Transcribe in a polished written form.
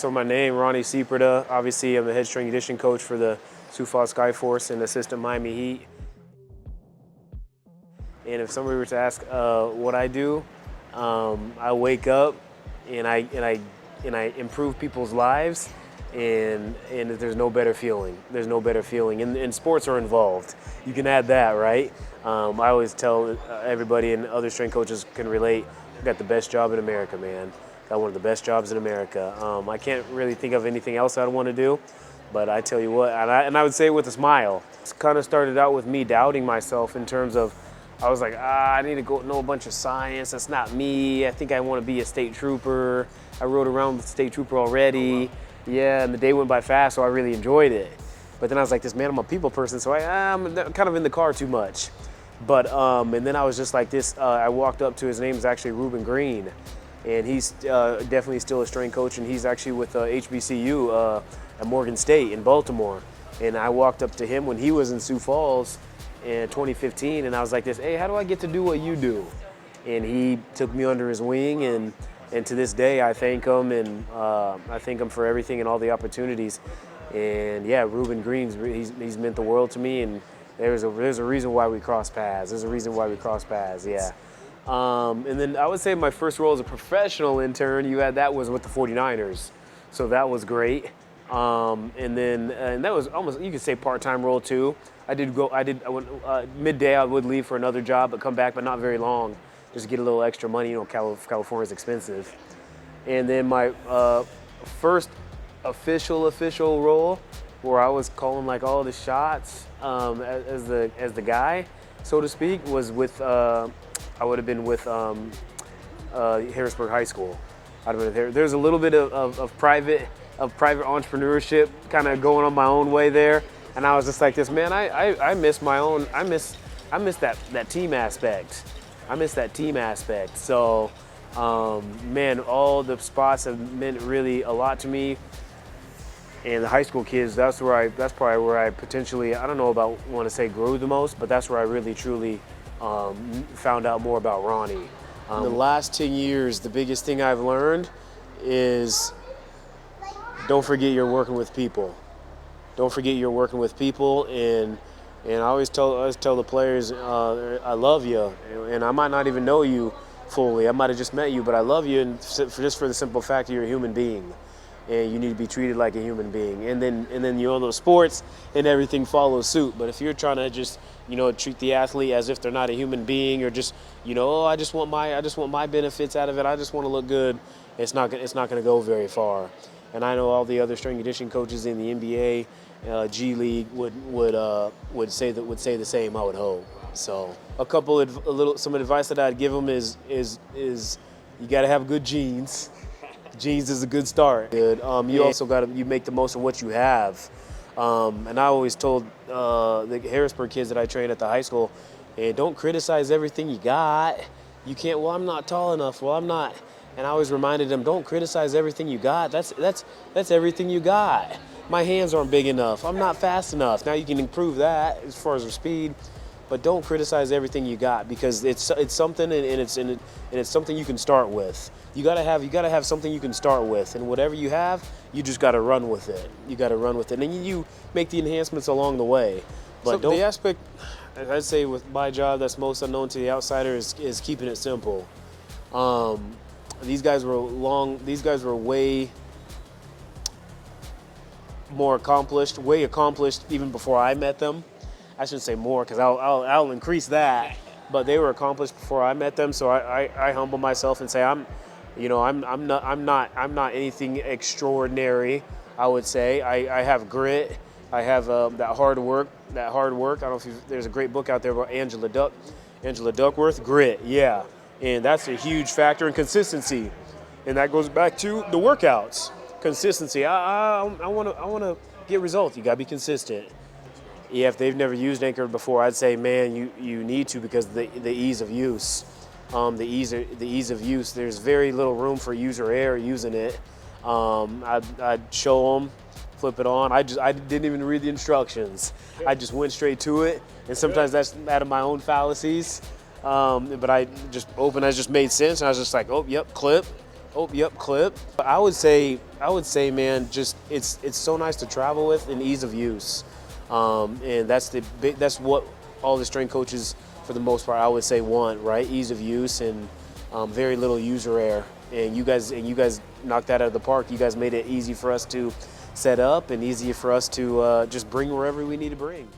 So my name, Rony Sieperda. Obviously, I'm the head strength conditioning coach for the Sioux Falls Skyforce and assistant Miami Heat. And if somebody were to ask what I do, I wake up and I improve people's lives, and there's no better feeling. There's no better feeling, and sports are involved. You can add that, right? I always tell everybody, and other strength coaches can relate, I got the best job in America, man. Got one of the best jobs in America. I can't really think of anything else I'd want to do, but I tell you what, and I would say it with a smile. It kind of started out with me doubting myself in terms of, I was like, I need to go know a bunch of science. That's not me. I think I want to be a state trooper. I rode around with a state trooper already. Yeah, and the day went by fast, so I really enjoyed it. But then I was like, I'm a people person, so I'm kind of in the car too much. But, and then I was just like this, I walked up to, his name is actually Ruben Green, and he's definitely still a strength coach, and he's actually with HBCU at Morgan State in Baltimore. And I walked up to him when he was in Sioux Falls in 2015, and I was like this, hey, how do I get to do what you do? And he took me under his wing, and to this day I thank him, and I thank him for everything and all the opportunities. And yeah, Ruben Green's, he's meant the world to me, and there's a reason why we cross paths. There's a reason why we cross paths, yeah. And then I would say my first role as a professional intern, that was with the 49ers. So that was great. And that was almost, you could say, part-time role too. I went, midday I would leave for another job, but come back, but not very long, just get a little extra money. California's expensive. And then my first official role, where I was calling like all the shots as the guy, so to speak, was with I would have been with Harrisburg High School. I'd have been there. There's a little bit of private entrepreneurship kind of going on my own way there, and I was just like this, man. I miss that team aspect. I miss that team aspect. So, man, all the spots have meant really a lot to me. And the high school kids, that's probably where I potentially, I don't know about want to say grew the most, but that's where I really truly found out more about Rony. In the last 10 years, the biggest thing I've learned is don't forget you're working with people. Don't forget you're working with people, and I always tell the players, I love you, and I might not even know you fully. I might have just met you, but I love you, and just for the simple fact that you're a human being. And you need to be treated like a human being. And then those sports and everything follows suit. But if you're trying to just, treat the athlete as if they're not a human being, or just, I just want my benefits out of it, I just want to look good, it's not going to go very far. And I know all the other strength conditioning coaches in the NBA, G League would say the same, I would hope. So some advice that I'd give them is you got to have good genes. Genes is a good start. You also you make the most of what you have. And I always told the Harrisburg kids that I trained at the high school, hey, don't criticize everything you got. You can't, well, I'm not tall enough. Well, I'm not. And I always reminded them, don't criticize everything you got. That's everything you got. My hands aren't big enough. I'm not fast enough. Now you can improve that as far as your speed, but don't criticize everything you got, because it's something, and it's something you can start with. You gotta have something you can start with, and whatever you have, you just gotta run with it. You gotta run with it, and then you make the enhancements along the way. But the aspect, I'd say, with my job that's most unknown to the outsider is keeping it simple. These guys were way more accomplished, even before I met them. I shouldn't say more, because I'll increase that. But they were accomplished before I met them, so I humble myself and say I'm not anything extraordinary. I would say I have grit. I have that hard work. I don't know if there's a great book out there about Angela Duckworth, Grit. Yeah, and that's a huge factor in consistency, and that goes back to the workouts. Consistency. I want to get results. You gotta be consistent. Yeah, if they've never used Anchor before, I'd say, man, you need to, because the ease of use. The ease of use. There's very little room for user error using it. I'd show them, flip it on. I didn't even read the instructions. I just went straight to it, and sometimes that's out of my own fallacies. But I just just made sense, and I was just like, oh, yep, clip, Oh, yep, clip. I would say, man, just it's so nice to travel with and ease of use, and that's what all the strength coaches, for the most part, I would say want, right? Ease of use and very little user error. And you guys knocked that out of the park. You guys made it easy for us to set up and easier for us to just bring wherever we need to bring.